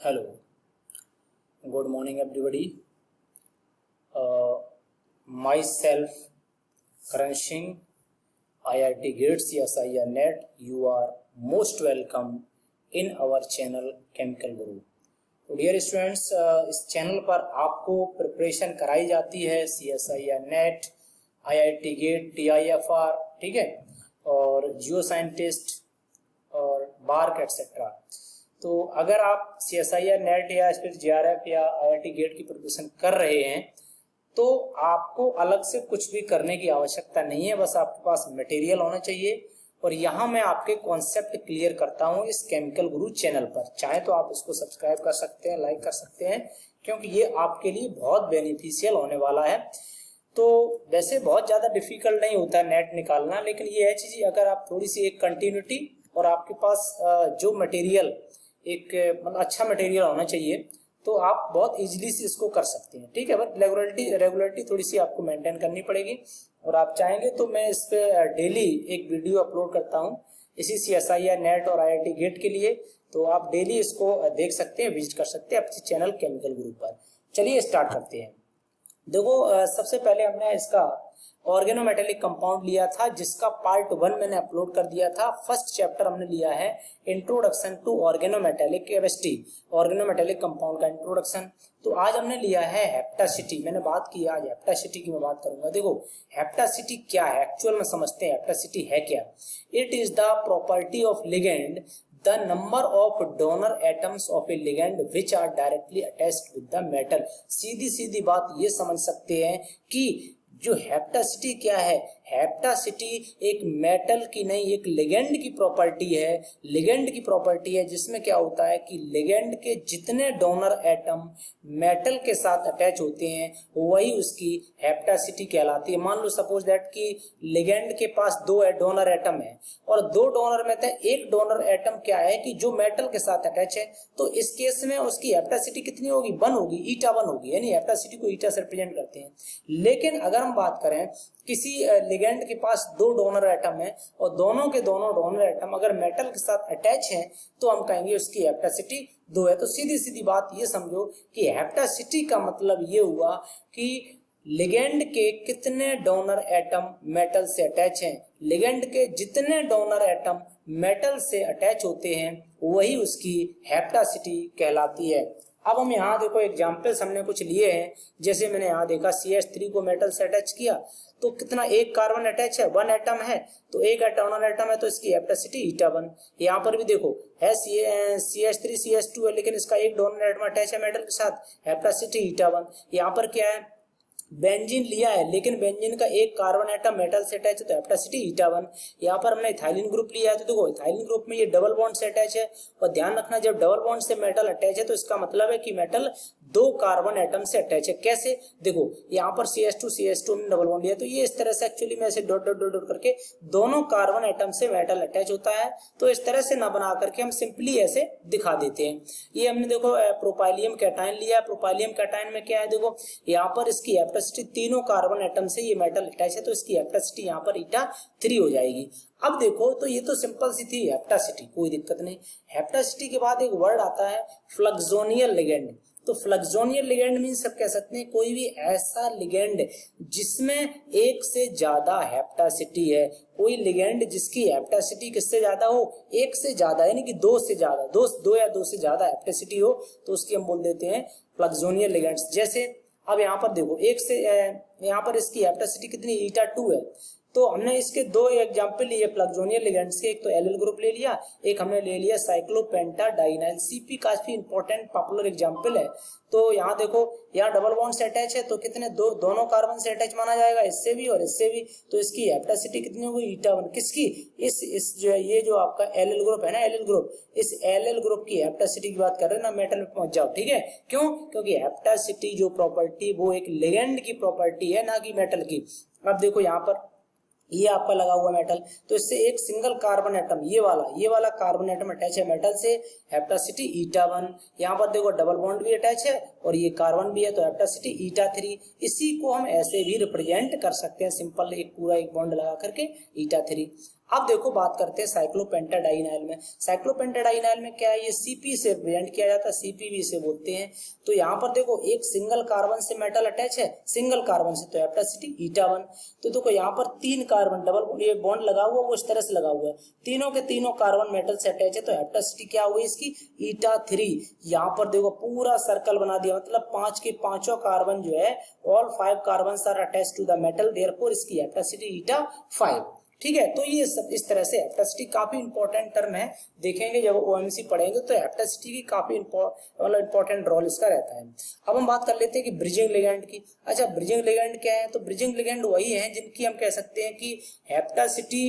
Hello, good morning everybody. Myself Karan Singh, IIT GATE CSIR NET. You are most welcome in our channel Chemical Guru. तो dear students, इस channel पर आपको preparation कराई जाती है CSIR NET, IIT GATE, TIFR, ठीक है, और जियो साइंटिस्ट और बार्क एटसेट्रा। तो अगर आप CSIR NET या फिर JRF या IIT GATE की प्रिपरेशन कर रहे हैं तो आपको अलग से कुछ भी करने की आवश्यकता नहीं है, बस आपके पास मटेरियल होना चाहिए। और यहाँ मैं आपके कॉन्सेप्ट क्लियर करता हूँ इस केमिकल गुरु चैनल पर। चाहे तो आप इसको सब्सक्राइब कर सकते हैं, लाइक कर सकते हैं, क्योंकि ये आपके लिए बहुत बेनिफिशियल होने वाला है। तो वैसे बहुत ज़्यादा डिफिकल्ट नहीं होता नेट निकालना, लेकिन ये है चीज़, अगर आप थोड़ी सी एक कंटिन्यूटी और आपके पास जो मटेरियल एक मतलब अच्छा मटेरियल होना चाहिए तो आप बहुत इजीली से इसको कर सकते हैं, ठीक है। बट रेगुलरिटी थोड़ी सी आपको मेंटेन करनी पड़ेगी। और आप चाहेंगे तो मैं इस पे डेली एक वीडियो अपलोड करता हूँ इसी CSIR NET और IIT GATE के लिए, तो आप डेली इसको देख सकते हैं, विजिट कर सकते हैं अपने चैनल केमिकल ग्रुप पर। चलिए स्टार्ट करते हैं। देखो, सबसे पहले हमने इसका ऑर्गेनोमेटेलिक कंपाउंड लिया था, जिसका पार्ट 1 मैंने अपलोड कर दिया था। फर्स्ट चैप्टर हमने लिया है introduction to organometallic chemistry, organometallic compound का इंट्रोडक्शन। तो आज हमने लिया है हेप्टासिटी। मैंने बात की, आज हेप्टासिटी की मैं बात करूंगा। देखो, हेप्टासिटी क्या है एक्चुअल में समझते हैं। हेप्टासिटी है क्या? It is the property of ligand, the number of donor atoms of a ligand which are directly attached with the metal। सीधी सीधी बात ये समझ सकते हैं कि जो हेप्टासिटी क्या है, हेप्टासिटी एक मेटल की नहीं, एक लिगेंड की प्रॉपर्टी है। लिगेंड की प्रॉपर्टी है जिसमें क्या होता है कि लिगेंड के जितने डोनर एटम मेटल के साथ अटैच होते हैं वही उसकी हेप्टासिटी कहलाती है। मान लो सपोज दैट कि लिगेंड के पास 2 डोनर एटम है और 2 डोनर में से एक डोनर एटम क्या है कि जो मेटल के साथ अटैच है, तो इस केस में उसकी हेप्टासिटी कितनी होगी? 1 होगी, ईटा 1 होगी, यानी हेप्टासिटी को ईटा से रिप्रेजेंट करते हैं। लेकिन अगर हम बात करें किसी लिगेंड के पास 2 डोनर एटम है और दोनों के दोनों डोनर एटम अगर मेटल के साथ अटैच हैं तो हम कहेंगे उसकी हेप्टासिटी 2 है। तो सीधी सीधी बात ये समझो कि हेप्टासिटी का मतलब ये हुआ कि लिगेंड के कितने डोनर एटम मेटल से अटैच हैं। लिगेंड के जितने डोनर एटम मेटल से अटैच होते हैं वही उसकी हेप्टासिटी कहलाती है। अब हम यहाँ देखो एग्जाम्पल्स हमने कुछ लिए हैं। जैसे मैंने यहाँ देखा CH3 को मेटल से अटैच किया तो कितना, एक कार्बन अटैच है, 1 एटम है, तो एक डोनर एटम है तो इसकी हेप्टासिटी ईटा 1। यहाँ पर भी देखो है CH3 CH2 है, लेकिन इसका एक डोनर एटम अटैच है मेटल के साथ, हेप्टासिटी ईटा 1। यहाँ पर क्या है, बेंजीन लिया है लेकिन बेंजीन का एक कार्बन एटम मेटल से अटैच है तो हेप्टासिटी ईटा 1। यहाँ पर हमने इथाइलिन ग्रुप लिया है तो देखो इथाइलिन ग्रुप में ये डबल बॉन्ड से अटैच है। और ध्यान रखना, जब डबल बॉन्ड से मेटल अटैच है तो इसका मतलब है कि मेटल 2 कार्बन एटम से अटैच है। कैसे? देखो यहाँ पर CH2 में डबल बॉन्ड लिया तो ये इस तरह से एक्चुअली में ऐसे डॉट डॉट डॉट करके दोनों कार्बन एटम से मेटल अटैच होता है। तो इस तरह से ना बना करके हम सिंपली ऐसे दिखा देते हैं। ये हमने देखो प्रोपाइलियम कैटायन लिया। प्रोपाइलियम कैटायन में क्या है, देखो यहाँ पर इसकी हेप्टासिटी, तीनों कार्बन एटम से ये मेटल अटैच है तो इसकी हेप्टासिटी यहाँ पर ईटा 3 हो जाएगी। अब देखो, तो ये तो सिंपल सी थी हेप्टासिटी, कोई दिक्कत नहीं। हेप्टासिटी के बाद एक वर्ड आता है फ्लक्सोनियल लिगेंड। तो फ्लक्सोनियल लिगेंड मींस सब कह सकते हैं कोई भी ऐसा लिगेंड जिसमें एक से ज्यादा हेप्टासिटी है। कोई लिगेंड जिसकी हेप्टासिटी किससे ज्यादा हो, एक से ज्यादा, यानी कि 2 से ज्यादा, 2 या 2 से ज्यादा हेप्टासिटी हो तो उसकी हम बोल देते हैं फ्लक्सोनियल लिगेंड्स। जैसे अब यहाँ पर देखो, एक से यहाँ पर इसकी हेप्टासिटी कितनी, ईटा 2 है। तो हमने इसके 2 एग्जाम्पल लिए फ्लक्सोनियल लिगेंड्स के। एक तो एलिल ग्रुप ले लिया, एक हमने ले लिया साइक्लोपेंटाडाइनाइल। CP काफी इंपॉर्टेंट पॉपुलर एग्जाम्पल है। तो यहाँ देखो, यहाँ डबल बॉन्ड से अटैच है तो कितने, दोनों कार्बन से अटैच माना जाएगा, इससे भी और इससे भी। तो इसकी हेप्टासिटी कितनी होगी, ईटा 1। किसकी? इस जो है, ये जो आपका एलिल ग्रुप है ना, एलिल ग्रुप, इस एलिल ग्रुप की हेप्टासिटी की बात कर रहे हैं ना, मेटल में पहुंच जाओ, ठीक है। क्यों? क्योंकि हेप्टासिटी जो प्रॉपर्टी वो एक लिगेंड की प्रॉपर्टी है, ना कि मेटल की। अब देखो यहाँ पर ये आपका लगा हुआ मेटल, तो इससे एक सिंगल कार्बन एटम, ये वाला कार्बन एटम अटैच है मेटल से, हेप्टासिटी ईटा 1। यहाँ पर देखो डबल बॉन्ड भी अटैच है और ये कार्बन भी है तो हेप्टासिटी ईटा 3। इसी को हम ऐसे भी रिप्रेजेंट कर सकते हैं, सिंपल एक पूरा एक बॉन्ड लगा करके ईटा 3। अब देखो बात करते हैं साइक्लोपेंटाडाइनाइल में। साइक्लोपेंटाडाइनाइल में क्या है, ये सीपी से रिप्रेजेंट किया जाता है, सीपीबी से बोलते हैं। तो यहाँ पर देखो एक सिंगल कार्बन से मेटल अटैच है, सिंगल कार्बन से, तो हेप्टासिटी ईटा 1। तो देखो यहाँ पर 3 कार्बन डबल ये बॉन्ड लगा हुआ, वो इस तरह से लगा हुआ है, तीनों के तीनों कार्बन मेटल से अटैच है, तो हेप्टासिटी क्या हुई इसकी, ईटा 3। यहाँ पर देखो पूरा सर्कल बना दिया, मतलब 5 के पांचों कार्बन जो है, all 5 carbon are attach to the metal, therefore इसकी हेप्टासिटी ईटा 5। ठीक है, तो ये सब इस तरह से हेप्टासिटी काफी इंपॉर्टेंट टर्म है, देखेंगे जब ओएमसी पढ़ेंगे तो हेप्टासिटी की काफी इंपॉर्टेंट रोल इसका रहता है। अब हम बात कर लेते हैं कि ब्रिजिंग लिगैंड की। अच्छा, ब्रिजिंग लिगैंड क्या है, तो ब्रिजिंग लिगैंड वही है जिनकी हम कह सकते हैं कि हेप्टासिटी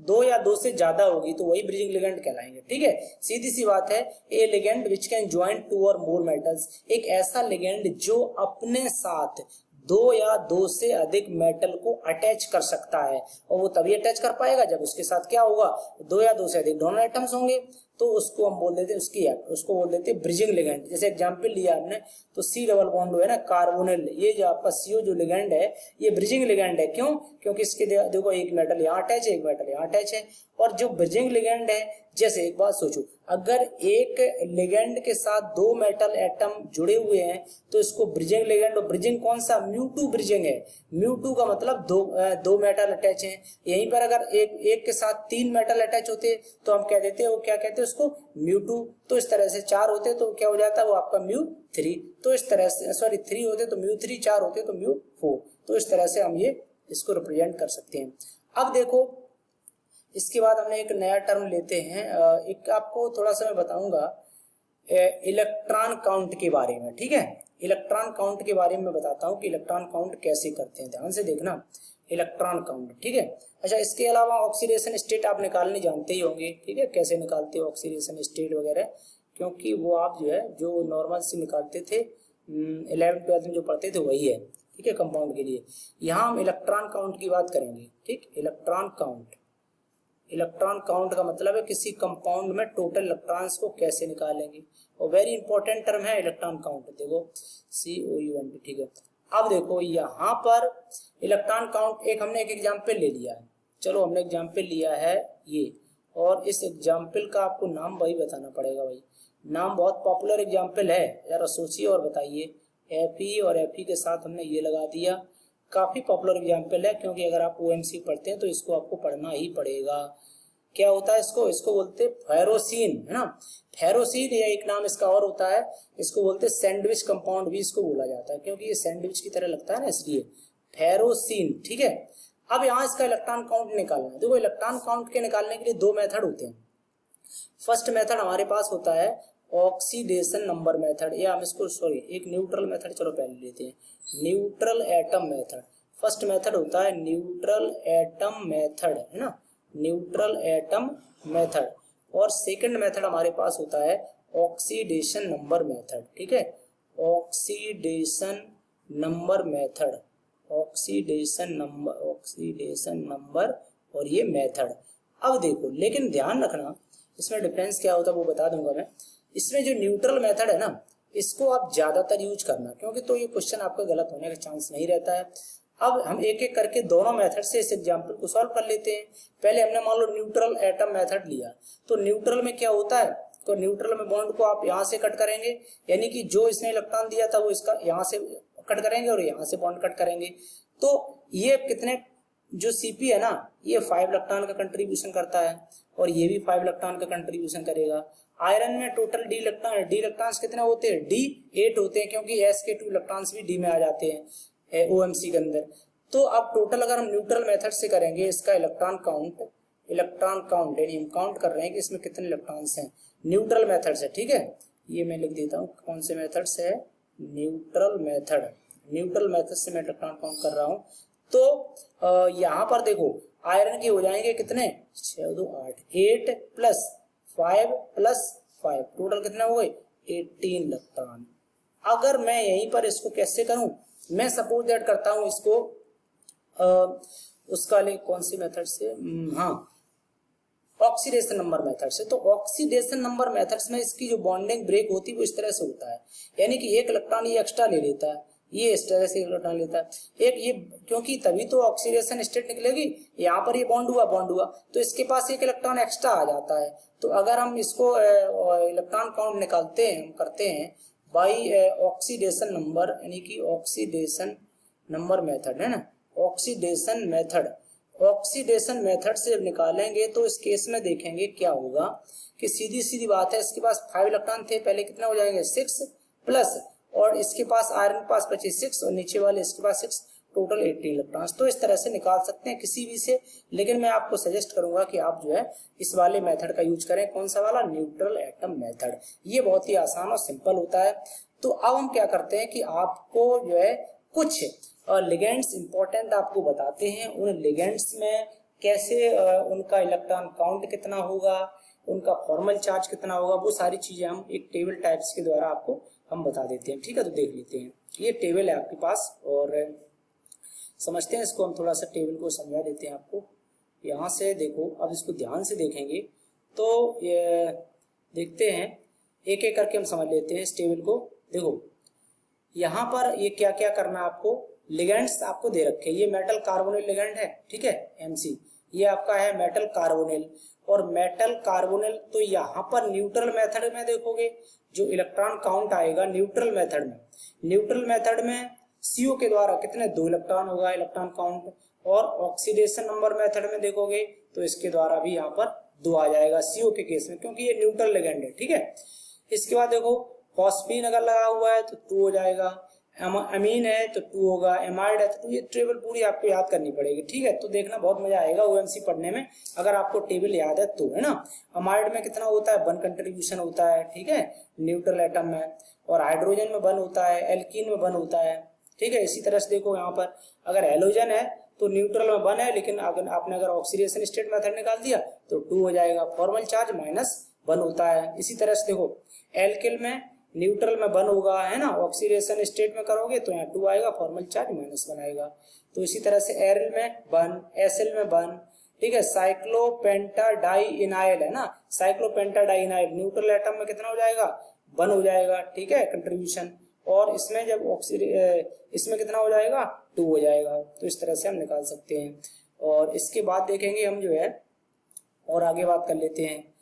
2 या 2 से ज्यादा होगी, तो वही ब्रिजिंग लिगैंड कहलाएंगे। ठीक है, सीधी सी बात है, ए लिगैंड विच कैन ज्वाइन 2 और मोर मेटल्स, एक ऐसा लिगैंड जो अपने साथ 2 या 2 से अधिक मेटल को अटैच कर सकता है, और वो तभी अटैच कर पाएगा जब उसके साथ क्या होगा, 2 या 2 से अधिक डोनर एटम्स होंगे, तो उसको हम बोल देते हैं उसको बोल देते हैं ब्रिजिंग लिगैंड। जैसे एग्जांपल लिया हमने, तो सी डबल बॉन्ड है ना कार्बोनिल, ये जो आपका सीओ जो लिगैंड है, ये ब्रिजिंग लिगैंड है। क्यों, क्योंकि इसके देखो एक मेटल यहाँ अटैच है, एक मेटल यहाँ अटैच है। और जो ब्रिजिंग लिगैंड है, जैसे एक बात सोचो, अगर एक लिगैंड के साथ 2 मेटल एटम जुड़े हुए हैं तो इसको ब्रिजिंग लिगैंड, और ब्रिजिंग कौन सा, म्यू2 ब्रिजिंग है। म्यू2 का मतलब दो मेटल अटैच हैं। यहीं पर अगर एक के साथ 3 मेटल अटैच होते तो हम कह देते हैं, वो क्या कहते हैं उसको, म्यू2। तो इस तरह से 4 होते तो क्या हो जाता है, वो आपका म्यू3। तो इस तरह से, सॉरी 3 होते तो म्यू3, 4 होते तो म्यू4। तो इस तरह से हम ये इसको रिप्रेजेंट कर सकते हैं। अब देखो इसके बाद हमने एक नया टर्म लेते हैं, एक आपको थोड़ा सा मैं बताऊंगा इलेक्ट्रॉन काउंट के बारे में। ठीक है, इलेक्ट्रॉन काउंट के बारे में मैं बताता हूँ कि इलेक्ट्रॉन काउंट कैसे करते हैं, ध्यान से देखना, इलेक्ट्रॉन काउंट। ठीक है, अच्छा, इसके अलावा ऑक्सीडेशन स्टेट आप निकालने जानते ही होंगे। ठीक है, कैसे निकालते हो ऑक्सीडेशन स्टेट वगैरह, क्योंकि वो आप जो है जो नॉर्मल से निकालते थे 11th 12th में जो पढ़ते थे वही है। ठीक है, कंपाउंड के लिए यहाँ हम इलेक्ट्रॉन काउंट की बात करेंगे। ठीक, इलेक्ट्रॉन काउंट, इलेक्ट्रॉन काउंट का मतलब है किसी कंपाउंड में टोटल इलेक्ट्रॉन्स को कैसे निकालेंगे, और वेरी इंपॉर्टेंट टर्म है इलेक्ट्रॉन काउंट। देखो COUNT। ठीक है, अब देखो यहाँ पर इलेक्ट्रॉन काउंट हमने एक एग्जाम्पल ले लिया है। चलो, हमने एग्जाम्पल लिया है ये, और इस एग्जाम्पल का आपको नाम वही बताना पड़ेगा। भाई नाम बहुत पॉपुलर एग्जाम्पल है, जरा सोचिए और बताइए। Fe और Fe के साथ हमने ये लगा दिया, काफी पॉपुलर एग्जाम्पल है, क्योंकि अगर आप ओएमसी पढ़ते हैं तो इसको आपको पढ़ना ही पड़ेगा। क्या होता है इसको बोलते हैं फेरोसीन, है ना। फेरोसीन या एक नाम इसका और होता है, इसको बोलते हैं सैंडविच कंपाउंड भी इसको बोला जाता है, क्योंकि ये सैंडविच की तरह लगता है ना, इसलिए फेरोसीन। ठीक है, अब यहाँ इसका इलेक्ट्रॉन काउंट निकालना है। देखो इलेक्ट्रॉन काउंट के निकालने के लिए 2 मेथड होते हैं। फर्स्ट मेथड हमारे पास होता है ऑक्सीडेशन नंबर मेथड, या हम इसको एक न्यूट्रल मेथड, चलो पहले लेते हैं neutral atom method. First method होता है न्यूट्रल एटम मेथड, है ना, न्यूट्रल एटम मेथड। और सेकंड मेथड हमारे पास होता है ऑक्सीडेशन नंबर मेथड। ठीक है, oxidation number method, oxidation number और ये मेथड। अब देखो, लेकिन ध्यान रखना इसमें डिफरेंस क्या होता है वो बता दूंगा मैं। इसमें जो न्यूट्रल मेथड है ना, इसको आप ज्यादातर यूज करना, क्योंकि तो ये क्वेश्चन आपका गलत होने का चांस नहीं रहता है। अब हम एक एक करके दोनों मेथड से इस एग्जाम्पल को सॉल्व कर लेते हैं। पहले हमने मान लो न्यूट्रल एटम मेथड लिया, तो न्यूट्रल में क्या होता है, तो न्यूट्रल में बॉन्ड को आप यहाँ से कट करेंगे, यानी कि जो इसने इलेक्ट्रॉन दिया था वो इसका यहाँ से कट करेंगे और यहाँ से बॉन्ड कट करेंगे। तो ये कितने, जो CP है ना, ये 5 इलेक्ट्रॉन का कंट्रीब्यूशन करता है, और ये भी 5 इलेक्ट्रॉन का कंट्रीब्यूशन करेगा। आयरन में टोटल डी इलेक्ट्रॉन्स कितने होते हैं, D8 होते हैं, क्योंकि S के 2 इलेक्ट्रॉन्स भी D में आ जाते हैं OMC के अंदर। तो अब टोटल अगर हम न्यूट्रल मेथड से करेंगे इसका इलेक्ट्रॉन काउंट यानी हम काउंट कर रहे हैं कि इसमें कितने इलेक्ट्रॉन्स हैं न्यूट्रल मेथड से। ठीक है, ये मैं लिख देता हूँ कौन से मेथड से है, न्यूट्रल मेथड से मैं इलेक्ट्रॉन काउंट कर रहा हूँ। तो यहाँ पर देखो आयरन के हो जाएंगे कितने, 6 2 8, 8 प्लस 5 प्लस 5, टोटल कितने हो गए 18 इलेक्ट्रॉन। अगर मैं यहीं पर इसको कैसे करूं, मैं सपोज दैट करता हूं इसको उसका ले कौन सी मेथड से, हाँ ऑक्सीडेशन नंबर मेथड से। तो ऑक्सीडेशन नंबर मेथड्स में इसकी जो बॉन्डिंग ब्रेक होती है वो इस तरह से होता है, यानी कि 1 इलेक्ट्रॉन ये एक्स्ट्रा ले लेता है, ये इस तरह से इलेक्ट्रॉन लेता है एक, ये क्योंकि तभी तो ऑक्सीडेशन स्टेट निकलेगी। यहाँ पर ये बॉन्ड हुआ तो इसके पास एक इलेक्ट्रॉन एक्स्ट्रा आ जाता है। तो अगर हम इसको इलेक्ट्रॉन काउंट निकालते हैं, करते हैं बाई ऑक्सीडेशन नंबर, यानी कि ऑक्सीडेशन नंबर मेथड है ना, ऑक्सीडेशन मेथड से जब निकालेंगे तो इस केस में देखेंगे क्या होगा कि सीधी बात है, इसके पास 5 इलेक्ट्रॉन थे, पहले कितना हो जाएंगे 6 प्लस, और इसके पास आयरन के पास बचे 6 और नीचे वाले इसके पास 6, टोटल 80 इलेक्ट्रॉन्स। तो इस तरह से निकाल सकते हैं किसी भी से, लेकिन मैं आपको सजेस्ट करूंगा कि आप जो है इस वाले मेथड का यूज करें। कौन सा वाला? Neutral atom method. ये बहुत ही आसान और सिंपल होता है। तो अब हम क्या करते हैं कि आपको जो है कुछ लिगेंड्स इंपॉर्टेंट आपको बताते हैं, उन लिगेंड्स में कैसे उनका इलेक्ट्रॉन काउंट कितना होगा, उनका फॉर्मल चार्ज कितना होगा, वो सारी चीजें हम एक टेबल टाइप्स के द्वारा आपको हम बता देते हैं। ठीक है, तो देख लेते हैं। ये टेबल है आपके पास और समझते हैं इसको। हम थोड़ा सा टेबल को समझा देते हैं आपको। यहाँ से देखो, अब इसको ध्यान से देखेंगे तो ये देखते हैं, एक एक करके हम समझ लेते हैं इस टेबल को। देखो यहाँ पर ये क्या क्या करना है आपको, लिगेंड्स आपको दे रखे। ये मेटल कार्बोनिल लिगेंड है, ठीक है, MC। ये आपका है मेटल कार्बोनिल, और मेटल कार्बोनिल तो यहाँ पर न्यूट्रल मेथड में देखोगे जो इलेक्ट्रॉन काउंट आएगा न्यूट्रल मेथड में CO के द्वारा कितने 2 इलेक्ट्रॉन होगा इलेक्ट्रॉन काउंट, और ऑक्सीडेशन नंबर मेथड में देखोगे तो इसके द्वारा भी यहाँ पर 2 आ जाएगा CO के केस में, क्योंकि ये न्यूट्रल लिगेंड है। ठीक है, इसके बाद देखो फॉस्फीन अगर लगा हुआ है तो 2 हो जाएगा, अमीन है तो 2 होगा, एमाइड है तो ये टेबल पूरी आपको याद करनी पड़ेगी। ठीक है, तो देखना बहुत मजा आएगा OMC पढ़ने में अगर आपको टेबल याद है तो, है ना। अमाइड में कितना होता है 1 कंट्रीब्यूशन होता है, ठीक है, न्यूट्रल एटम में, और हाइड्रोजन में 1 होता है, एल्कीन में 1 होता है। ठीक है, इसी तरह से देखो यहाँ पर अगर हेलोजन है तो न्यूट्रल में 1 है, लेकिन आपने अगर ऑक्सीडेशन स्टेट मेथड निकाल दिया तो 2 हो जाएगा, फॉर्मल चार्ज -1 होता है। इसी तरह से देखो एल्किल में न्यूट्रल में 1 होगा, है ना, ऑक्सीडेशन स्टेट में करोगे तो यहाँ 2 आएगा, फॉर्मल चार्ज -1 आएगा। तो इसी तरह से एरिल में 1, एसिल में 1, ठीक है। साइक्लोपेंटाडाइइनाइल है ना, साइक्लोपेंटाडाइइनाइल न्यूट्रल एटम में कितना हो जाएगा 1 हो जाएगा, ठीक है, कंट्रीब्यूशन, और इसमें जब इसमें कितना हो जाएगा 2 हो जाएगा। तो इस तरह से हम निकाल सकते हैं। और इसके बाद देखेंगे हम जो है, और आगे बात कर लेते हैं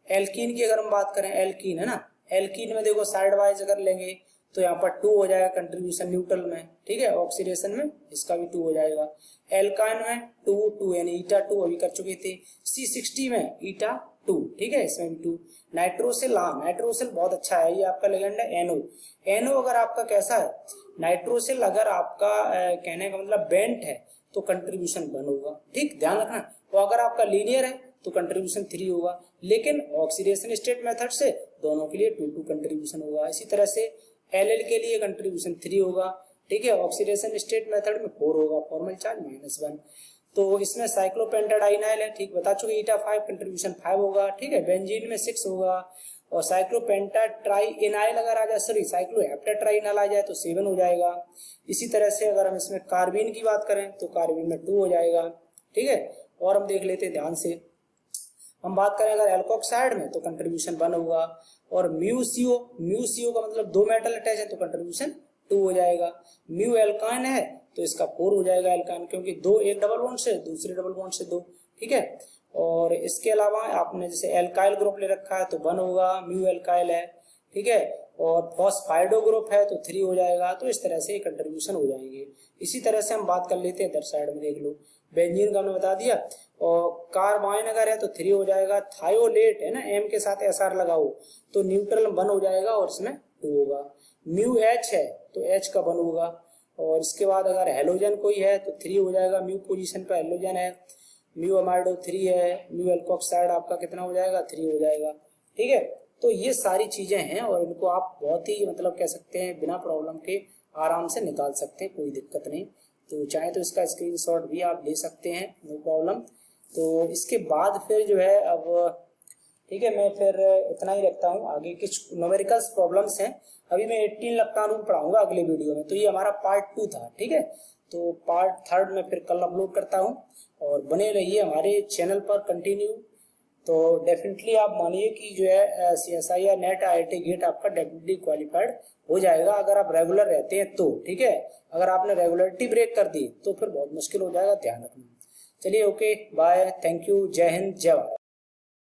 एल्कीन की। अगर हम बात करें एल्कीन, है ना, एल्कीन में देखो साइड वाइज अगर लेंगे तो यहाँ पर 2 हो जाएगा कंट्रीब्यूशन न्यूट्रल में, ठीक है, ऑक्सीडेशन में इसका भी 2 हो जाएगा। एल्काइन में 2 यानी ईटा 2 अभी कर चुके थे। C60 में ईटा 2, ठीक है, इसमें भी 2। नाइट्रोसिल, हाँ नाइट्रोसिल बहुत अच्छा है, ये आपका लिगेंड है NO अगर आपका कैसा है, नाइट्रोसिल अगर आपका कहने का मतलब बेंट है तो कंट्रीब्यूशन 1 होगा, ठीक, ध्यान रखना। तो अगर आपका लीनियर है तो कंट्रीब्यूशन 3 होगा, लेकिन ऑक्सीडेशन स्टेट मेथड से दोनों के लिए 2 कंट्रीब्यूशन होगा। इसी तरह से LL के लिए कंट्रीब्यूशन 3 होगा, ठीक है, ऑक्सीडेशन स्टेट मेथड में 4 होगा, फॉर्मल चार्ज -1। तो इसमें साइक्लोपेंटाडाइनाइल है, ठीक, बता चुके, ईटा 5 कंट्रीब्यूशन 5 होगा, ठीक है, बेंजीन में 6 होगा, और साइक्लोपेंटाट्राइइनाइल अगर आ जाए, सॉरी साइक्लोहेप्टाट्राइइनाइल आ जाए तो 7 हो जाएगा। इसी तरह से अगर हम इसमें कार्बीन की बात करें तो कार्बीन में 2 हो जाएगा, ठीक है। और हम देख लेते हैं ध्यान से, हम बात करें अगर एल्कोक्साइड में तो कंट्रीब्यूशन 1 होगा, और म्यू सीओ का मतलब 2 मेटल अटैच है तो कंट्रीब्यूशन 2 हो जाएगा। म्यू एल्काइन है तो इसका 4 हो जाएगा एल्काइन, क्योंकि 2 एक डबल बॉन्ड से, दूसरे डबल बॉन्ड से 2, ठीक है। और इसके अलावा आपने जैसे एल्काइल ग्रुप ले रखा है तो 1 होगा, म्यू एल्काइल है, ठीक है, और फॉस्फाइडो ग्रुप है तो 3 हो जाएगा। तो इस तरह से कंट्रीब्यूशन हो जाएंगे। इसी तरह से हम बात कर लेते हैं, इधर साइड में देख लो, बेंजीन का हमने बता दिया, और कार्बाइन अगर है तो 3 हो जाएगा। थायोलेट है ना, M के साथ SR लगाओ तो न्यूट्रल 1 हो जाएगा और इसमें 2 होगा। म्यू H है तो H का 1 होगा, और इसके बाद अगर हेलोजन कोई है तो 3 हो जाएगा, म्यू पोजीशन पर हेलोजन है, म्यू अमाइडो 3 है, म्यू एल्कोक्साइड आपका कितना हो जाएगा 3 हो जाएगा, ठीक है। तो ये सारी चीजें हैं और इनको आप बहुत ही मतलब कह सकते हैं बिना प्रॉब्लम के आराम से निकाल सकते हैं, कोई दिक्कत नहीं। तो चाहे तो इसका स्क्रीनशॉट भी आप ले सकते हैं, नो प्रॉब्लम। तो इसके बाद फिर जो है अब ठीक है, मैं फिर इतना ही रखता हूँ। आगे कुछ न्यूमेरिकल्स प्रॉब्लम्स हैं, अभी मैं 18 इलेक्ट्रॉन रूल पढ़ाऊंगा अगले वीडियो में। तो ये हमारा पार्ट 2 था, ठीक है। तो पार्ट 3 में फिर कल अपलोड करता हूँ, और बने रहिए हमारे चैनल पर कंटिन्यू। तो डेफिनेटली आप मानिए कि जो है CSI या नेट IIT गेट आपका डेफिनेटली क्वालिफाइड हो जाएगा अगर आप रेगुलर रहते हैं तो, ठीक है। अगर आपने रेगुलरिटी ब्रेक कर दी तो फिर बहुत मुश्किल हो जाएगा, ध्यान रखना। चलिए ओके, बाय, थैंक यू, जय हिंद, जय भारत।